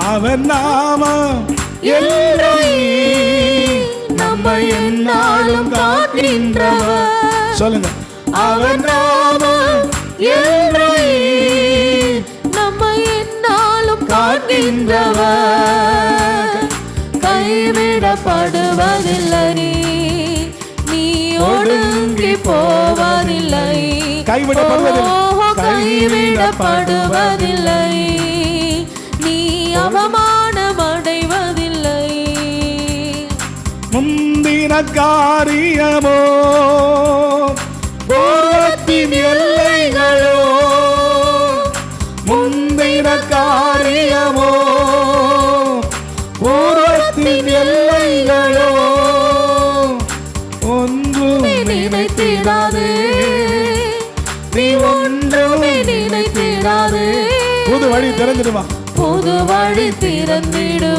அவர் நாமம் எல்லை நம்மை என்னாலும் காக்கின்றவர். சொல்லுங்க, அவர் நாமம் எல்லை நம்மை என்னாலும் காக்கின்றவர். கைவிடப்படுவதில்லை, நீ ஒடுங்கி போவதில்லை. கைவிடப்படுவதில்லை, நீ அவமானம் அடைவதில்லை. முந்தின காரியமோ பூர்வத்தின் எல்லைகளோ, முந்தின காரியமோ பூர்வத்தின் எல்லைகளோ ஒன்றுமே நினைத்திடாதே, நீ ஒன்றுமே நினைத்திடாதே. புது வழி திறந்துடுவா, புது வழி திறந்திடுவா.